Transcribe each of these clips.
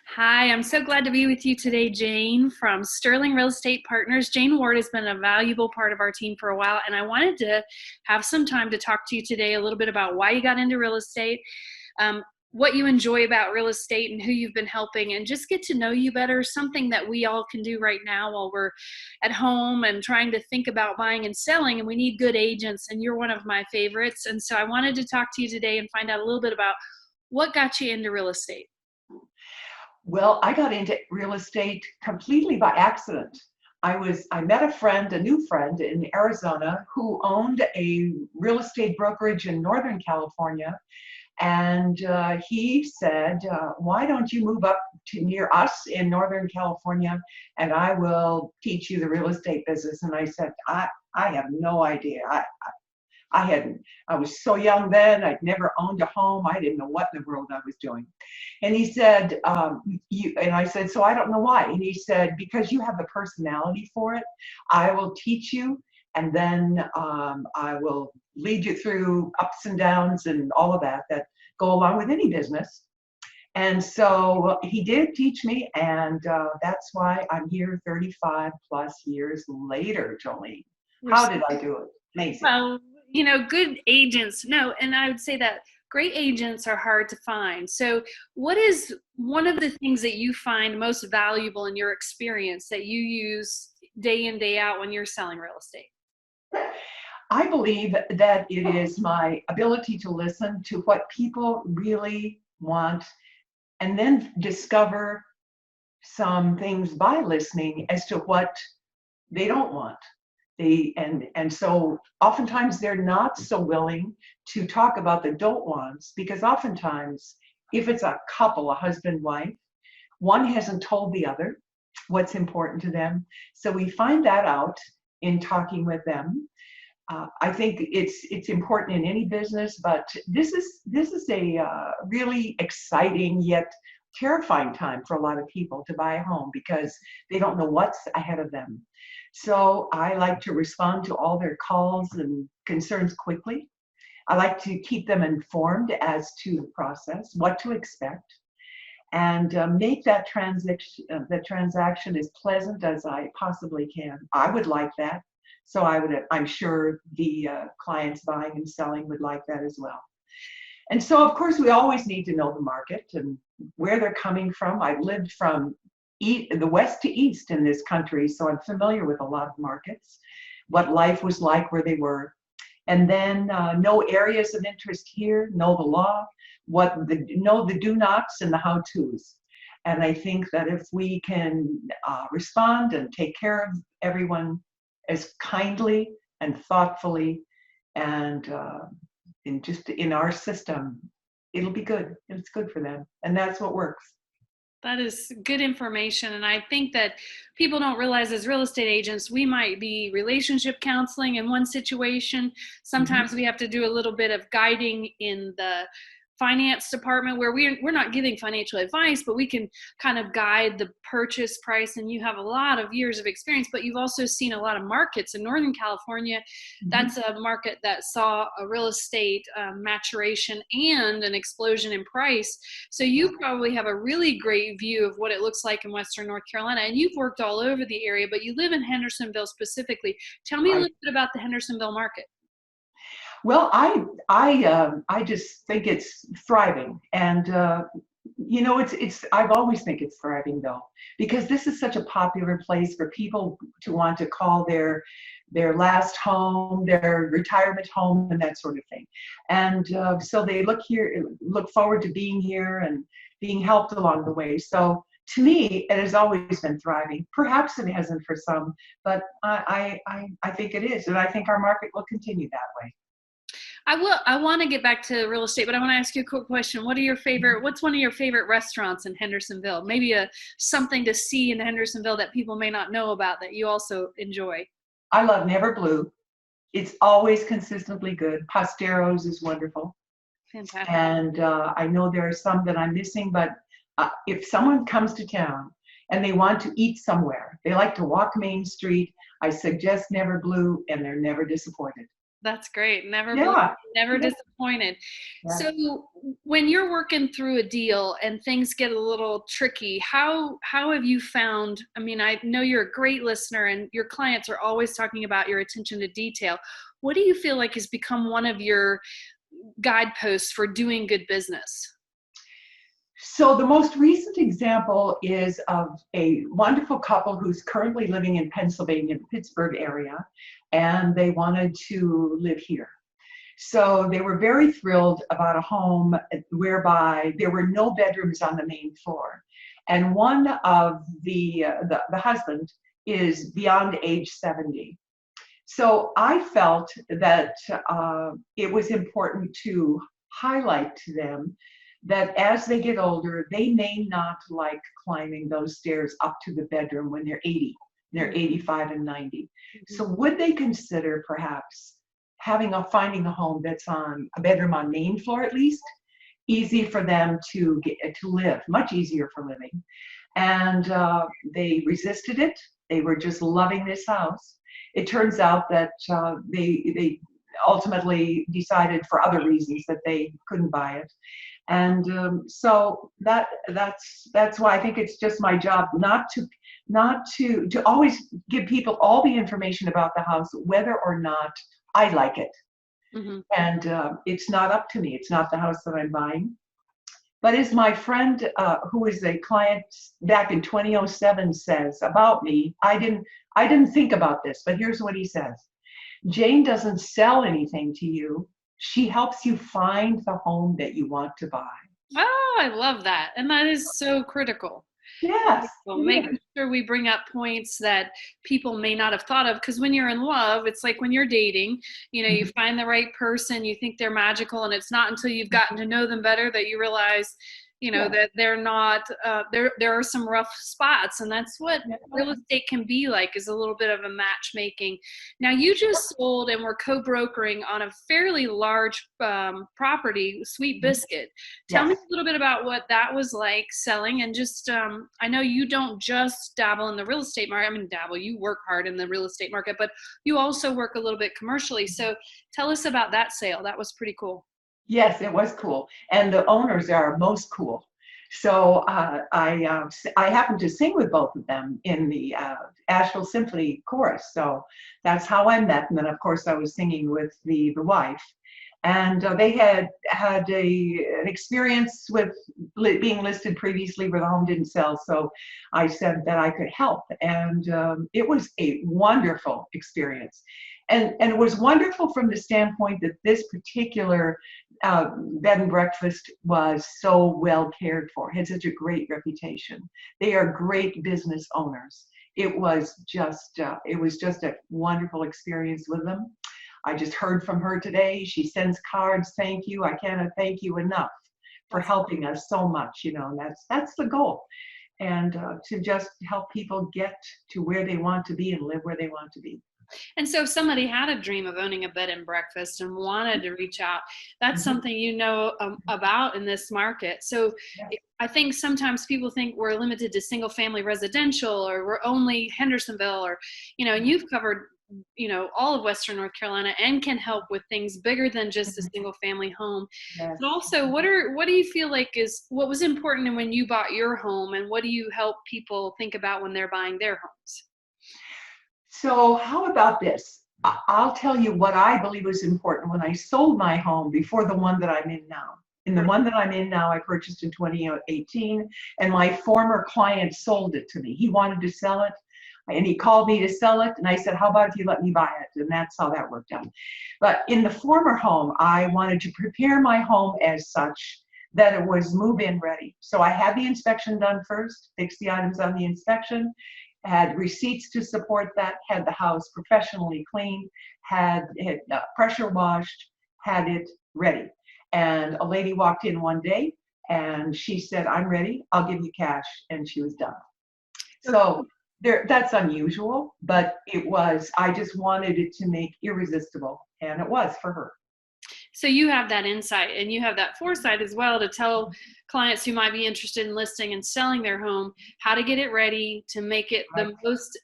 Hi, I'm so glad to be with you today, Jane from Sterling Real Estate Partners. Jane Ward has been a valuable part of our team for a while, and I wanted to have some time to talk to you today a little bit about why you got into real estate, um, what you enjoy about real estate, and who you've been helping, and just get to know you better. Something that we all can do right now while we're at home and trying to think about buying and selling, and we need good agents, and you're one of my favorites. And so I wanted to talk to you today and find out a little bit about what got you into real estate. Well, I got into real estate completely by accident. I met a friend, a new friend in Arizona who owned a real estate brokerage in Northern California. And he said, why don't you move up to near us in Northern California and I will teach you the real estate business. And I said, I have no idea. I was so young then, I'd never owned a home. I didn't know what in the world I was doing. And he said, and I said, so I don't know why. And he said, because you have the personality for it, I will teach you. And then I will lead you through ups and downs and all of that go along with any business. And so he did teach me. And that's why I'm here 35 plus years later, Jolene. How did I do it? Amazing. Well, good agents, no, and I would say that great agents are hard to find. So, what is one of the things that you find most valuable in your experience that you use day in, day out when you're selling real estate? I believe that it is my ability to listen to what people really want and then discover some things by listening as to what they don't want. And so oftentimes they're not so willing to talk about the don't wants, because oftentimes if it's a couple, a husband, wife, one hasn't told the other what's important to them. So we find that out in talking with them. I think it's important in any business, but this is a really exciting yet terrifying time for a lot of people to buy a home because they don't know what's ahead of them. So I like to respond to all their calls and concerns quickly. I like to keep them informed as to the process, what to expect, and make that transaction as pleasant as I possibly can. I would like that. So I'm sure the clients buying and selling would like that as well. And so, of course, we always need to know the market and where they're coming from. I've lived from the west to east in this country, so I'm familiar with a lot of markets, what life was like where they were. And then know areas of interest here, know the law, know the do-nots and the how-tos. And I think that if we can respond and take care of everyone as kindly and thoughtfully and in our system, it'll be good. It's good for them. And that's what works. That is good information. And I think that people don't realize as real estate agents, we might be relationship counseling in one situation. Sometimes we have to do a little bit of guiding in the finance department where we're not giving financial advice, but we can kind of guide the purchase price. And you have a lot of years of experience, but you've also seen a lot of markets in Northern California. That's a market that saw a real estate maturation and an explosion in price. So you probably have a really great view of what it looks like in Western North Carolina. And you've worked all over the area, but you live in Hendersonville specifically. Tell me a little bit about the Hendersonville market. Well, I just think it's thriving, and it's I've always think it's thriving though, because this is such a popular place for people to want to call their last home, their retirement home, and that sort of thing. And so they look forward to being here and being helped along the way. So to me, it has always been thriving. Perhaps it hasn't for some, but I think it is, and I think our market will continue that way. I want to get back to real estate, but I want to ask you a quick question. What's one of your favorite restaurants in Hendersonville? Maybe something to see in Hendersonville that people may not know about that you also enjoy. I love Never Blue. It's always consistently good. Pasteros is wonderful. Fantastic. And I know there are some that I'm missing, but if someone comes to town and they want to eat somewhere, they like to walk Main Street, I suggest Never Blue, and they're never disappointed. That's great. Yeah. Never Yeah. disappointed. Yeah. So when you're working through a deal and things get a little tricky, how have you found, I mean, I know you're a great listener and your clients are always talking about your attention to detail. What do you feel like has become one of your guideposts for doing good business? So the most recent example is of a wonderful couple who's currently living in Pennsylvania, the Pittsburgh area, and they wanted to live here. So they were very thrilled about a home whereby there were no bedrooms on the main floor. And one of the husband is beyond age 70. So I felt that it was important to highlight to them that as they get older, they may not like climbing those stairs up to the bedroom when they're 80, they're 85 and 90. So would they consider perhaps finding a home that's on a bedroom on main floor at least, easy for them to get to live, much easier for living. And they resisted it. They were just loving this house. It turns out that they ultimately decided for other reasons that they couldn't buy it. And so that's why I think it's just my job not to always give people all the information about the house, whether or not I like it. Mm-hmm. And it's not up to me. It's not the house that I'm buying. But as my friend, who is a client back in 2007, says about me, I didn't think about this, but here's what he says. Jane doesn't sell anything to you. She helps you find the home that you want to buy. Oh, I love that. And that is so critical. Yes. Well, Yes. making sure we bring up points that people may not have thought of, because when you're in love, it's like when you're dating, you find the right person, you think they're magical, and it's not until you've gotten to know them better that you realize Yeah. that they're not there are some rough spots, and that's what real estate can be like, is a little bit of a matchmaking. Now, you just sold and were co-brokering on a fairly large property, Sweet Biscuit. Tell me Yes. a little bit about what that was like selling, and just I know you don't just dabble in the real estate market. I mean, dabble, you work hard in the real estate market, but you also work a little bit commercially. So tell us about that sale. That was pretty cool. Yes, it was cool, and the owners are most cool. So I happened to sing with both of them in the Asheville Symphony Chorus. So that's how I met. And then, of course, I was singing with the wife, and they had an experience with being listed previously where the home didn't sell. So I said that I could help, and it was a wonderful experience. And it was wonderful from the standpoint that this particular bed and breakfast was so well cared for, had such a great reputation. They are great business owners. It was just a wonderful experience with them. I just heard from her today. She sends cards. Thank you. I cannot thank you enough for helping us so much. And that's the goal, and to just help people get to where they want to be and live where they want to be. And so if somebody had a dream of owning a bed and breakfast and wanted to reach out, that's something about in this market. So Yes. I think sometimes people think we're limited to single family residential, or we're only Hendersonville, or, and you've covered, all of Western North Carolina, and can help with things bigger than just a single family home. Yes. But also, what do you feel like is what was important when you bought your home, and what do you help people think about when they're buying their homes? So how about this? I'll tell you what I believe was important when I sold my home before the one that I'm in now. In the one that I'm in now, I purchased in 2018, and my former client sold it to me. He wanted to sell it, and he called me to sell it, and I said, how about if you let me buy it? And that's how that worked out. But in the former home, I wanted to prepare my home as such that it was move-in ready. So I had the inspection done first, fixed the items on the inspection, had receipts to support that, had the house professionally cleaned, had it pressure washed, had it ready. And a lady walked in one day and she said, I'm ready, I'll give you cash. And she was done. So that's unusual, but I just wanted it to make irresistible, and it was for her. So you have that insight and you have that foresight as well to tell clients who might be interested in listing and selling their home how to get it ready to make it Right. the most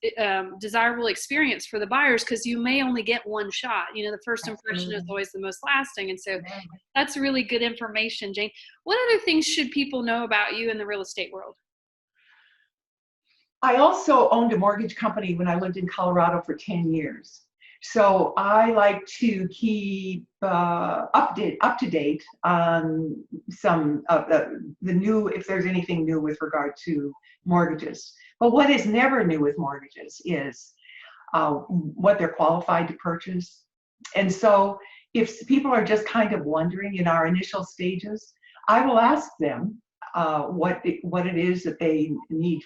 desirable experience for the buyers, because you may only get one shot. You know, the first impression is Absolutely. always the most lasting. And so Yeah. that's really good information, Jane. What other things should people know about you in the real estate world? I also owned a mortgage company when I lived in Colorado for 10 years. So I like to keep up to date on some of the new, if there's anything new with regard to mortgages. But what is never new with mortgages is what they're qualified to purchase. And so if people are just kind of wondering in our initial stages, I will ask them what it is that they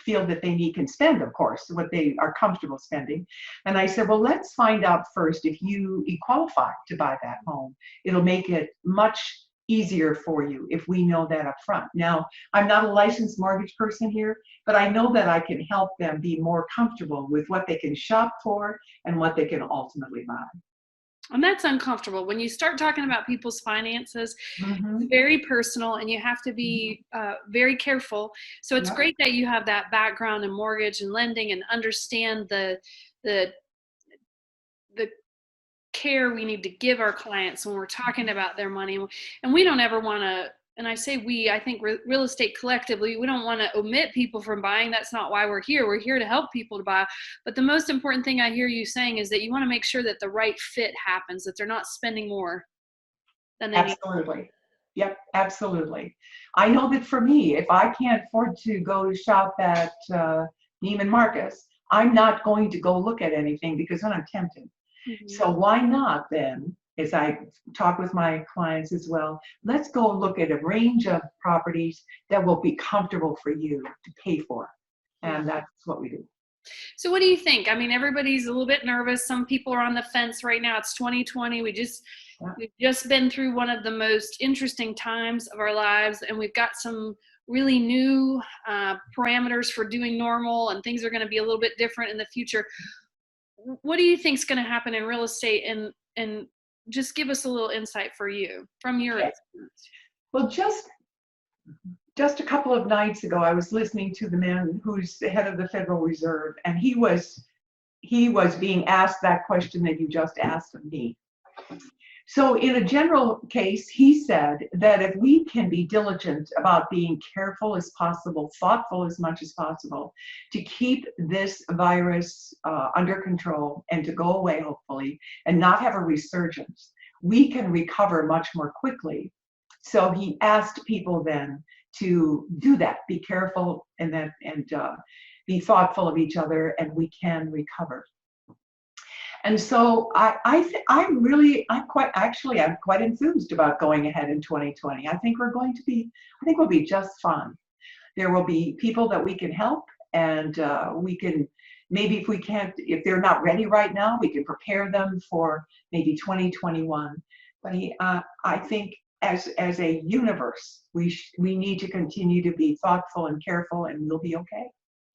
feel that they need, can spend, of course, what they are comfortable spending. And I said, well, let's find out first if you qualify to buy that home. It'll make it much easier for you if we know that up front. Now, I'm not a licensed mortgage person here, but I know that I can help them be more comfortable with what they can shop for and what they can ultimately buy. And that's uncomfortable. When you start talking about people's finances, it's Mm-hmm. very personal and you have to Mm-hmm. be very careful. So it's Yep. great that you have that background in mortgage and lending and understand the the care we need to give our clients when we're talking about their money. And we don't ever want to, and I say we, I think real estate collectively, we don't want to omit people from buying. That's not why we're here. We're here to help people to buy. But the most important thing I hear you saying is that you want to make sure that the right fit happens, that they're not spending more than they need. Absolutely. Yep, absolutely. I know that for me, if I can't afford to go shop at Neiman Marcus, I'm not going to go look at anything because then I'm tempted. Mhm. So why not then, as I talk with my clients as well, let's go look at a range of properties that will be comfortable for you to pay for. Yeah. And that's what we do. So what do you think? I mean, everybody's a little bit nervous. Some people are on the fence right now. It's 2020. Yeah. We've just been through one of the most interesting times of our lives, and we've got some really new parameters for doing normal, and things are going to be a little bit different in the future. What do you think is going to happen in real estate, and just give us a little insight for you from your Okay. experience. Well, just a couple of nights ago, I was listening to the man who's the head of the Federal Reserve, and he was being asked that question that you just asked of me. So in a general case, he said that if we can be diligent about being careful as possible, thoughtful as much as possible, to keep this virus under control and to go away, hopefully, and not have a resurgence, we can recover much more quickly. So he asked people then to do that, be careful and be thoughtful of each other, and we can recover. And so I'm quite enthused about going ahead in 2020. I think we'll be just fine. There will be people that we can help, and we can, maybe if we can't, if they're not ready right now, we can prepare them for maybe 2021. But I think as a universe, we need to continue to be thoughtful and careful, and we'll be okay.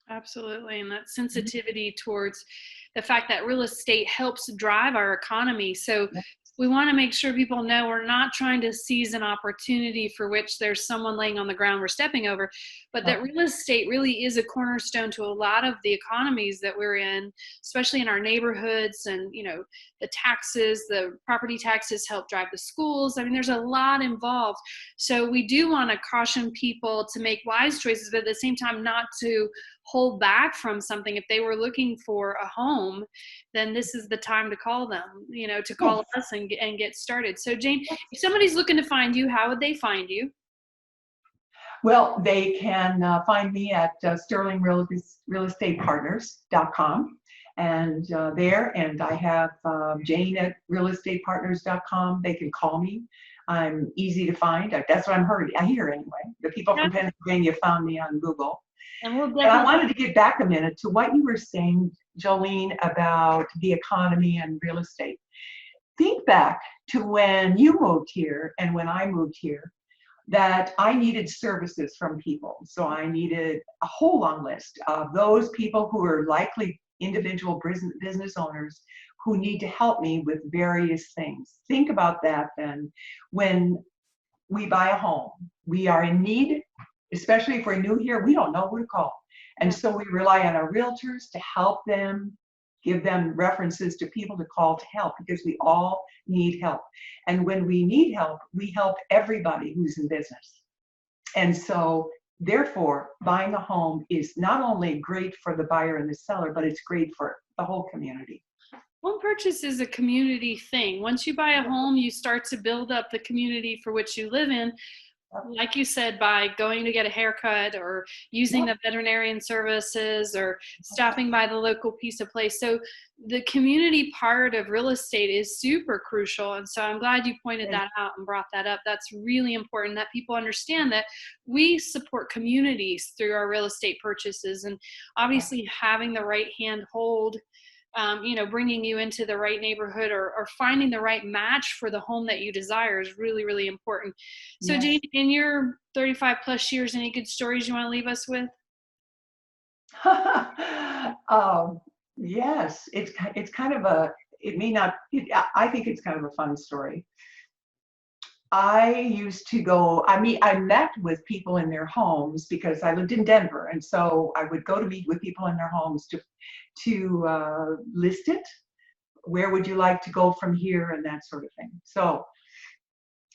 Absolutely. And that Mhm. sensitivity towards the fact that real estate helps drive our economy. So Yeah. we want to make sure people know we're not trying to seize an opportunity for which there's someone laying on the ground we're stepping over, but that No. real estate really is a cornerstone to a lot of the economies that we're in, especially in our neighborhoods. And, you know, the taxes, the property taxes help drive the schools. I mean, there's a lot involved. So we do want to caution people to make wise choices, but at the same time, not to hold back from something. If they were looking for a home, then this is the time to call them, you know, to call Yes. us and get started. So Jane, if somebody's looking to find you, how would they find you? Well, they can find me at sterlingrealestatepartners.com, and and I have Jane at realestatepartners.com. They can call me. I'm easy to find. That's what I hear anyway. The people Yeah, from Pennsylvania found me on Google. and we'll But I definitely. wanted to get back a minute to what you were saying, Jolene, about the economy and real estate. Think back to when you moved here and when I moved here, that I needed services from people. So I needed a whole long list of those people who are likely individual business owners who need to help me with various things. Think about that then. When we buy a home, we are in need, especially if we're new here, we don't know who to call. And so we rely on our realtors to help them, give them references to people to call to help, because we all need help. And when we need help, we help everybody who's in business. And so therefore, buying a home is not only great for the buyer and the seller, but it's great for the whole community. Home purchase is a community thing. Once you buy a home, you start to build up the community for which you live in. Like you said, by going to get a haircut or using the veterinarian services or stopping by the local pizza place. So the community part of real estate is super crucial. And so I'm glad you pointed that out and brought that up. That's really important that people understand that we support communities through our real estate purchases, and obviously having the right hand hold, bringing you into the right neighborhood or finding the right match for the home that you desire is really, really important. So Yes. Jane, in your 35 plus years, any good stories you want to leave us with? Yes, it's kind of it may not, I think it's kind of a fun story. I met with people in their homes because I lived in Denver. And so I would go to meet with people in their homes to list it. Where would you like to go from here, and that sort of thing. So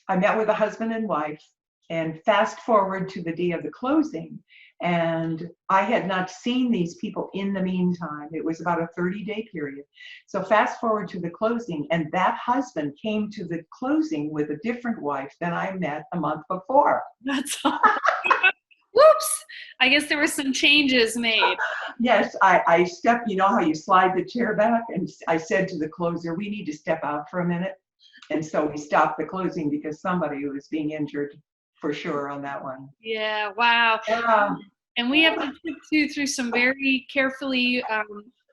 I met with a husband and wife, and fast forward to the day of the closing. And I had not seen these people in the meantime. It was about a 30-day period. So fast forward to the closing, and that husband came to the closing with a different wife than I met a month before. That's all. Whoops. I guess there were some changes made. Yes, I stepped, you know how you slide the chair back? And I said to the closer, we need to step out for a minute. And so we stopped the closing because somebody was being injured for sure on that one. Yeah, wow. And we have to put you through some very carefully,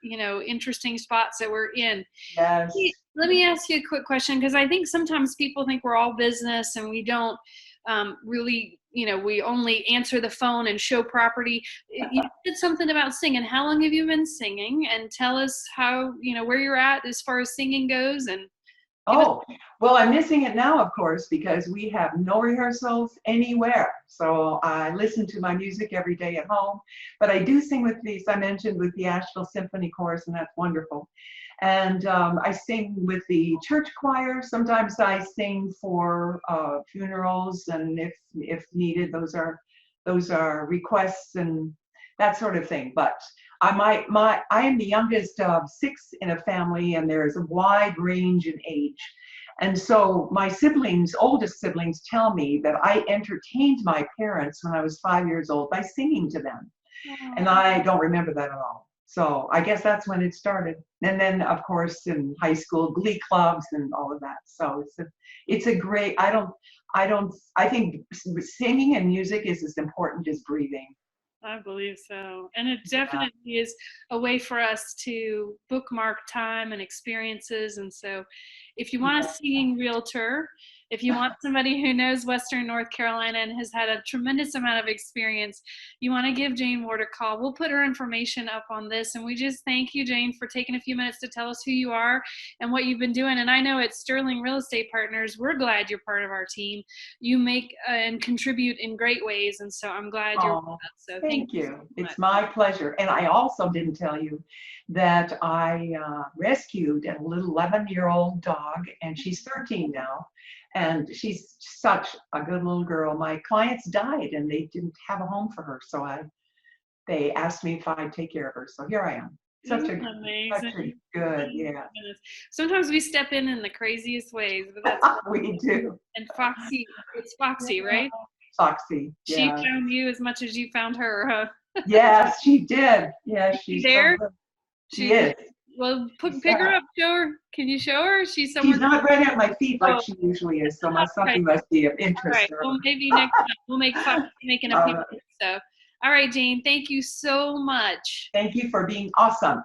interesting spots that we're in. Yes. Let me ask you a quick question, because I think sometimes people think we're all business and we don't really, we only answer the phone and show property. You did something about singing. How long have you been singing? And tell us how, where you're at as far as singing goes. And oh, well, I'm missing it now, of course, because we have no rehearsals anywhere. So I listen to my music every day at home. But I do sing with these, I mentioned, with the Asheville Symphony Chorus, and that's wonderful. And I sing with the church choir. Sometimes I sing for funerals, and if needed, those are requests and that sort of thing. But I am the youngest of 6 in a family, and there's a wide range in age. And so my oldest siblings, tell me that I entertained my parents when I was 5 years old by singing to them. And I don't remember that at all. So I guess that's when it started. And then, of course, in high school, glee clubs and all of that. So it's a great, I think singing and music is as important as breathing. I believe so. And it definitely is a way for us to bookmark time and experiences. And so if you want a singing realtor, if you want somebody who knows Western North Carolina and has had a tremendous amount of experience, you want to give Jane Ward a call. We'll put her information up on this. And we just thank you, Jane, for taking a few minutes to tell us who you are and what you've been doing. And I know at Sterling Real Estate Partners, we're glad you're part of our team. You make and contribute in great ways. And so I'm glad you're with us. So thank you. It's my pleasure. And I also didn't tell you that I rescued a little 11-year-old dog, and she's 13 now. And she's such a good little girl. My clients died and they didn't have a home for her. So they asked me if I'd take care of her. So here I am. Such a good, yeah. Sometimes we step in the craziest ways, but that's we do. And Foxy, it's Foxy, right? Foxy. Yeah. She found you as much as you found her, huh? Yes, she did. Yeah, she's there. She is. Well, pick her up, show her. Can you show her? She's somewhere. She's not right at my feet like she usually is, so something must be of interest. All right. Well, maybe next time we'll make Foxy making a appearance. So, all right, Jane, thank you so much. Thank you for being awesome.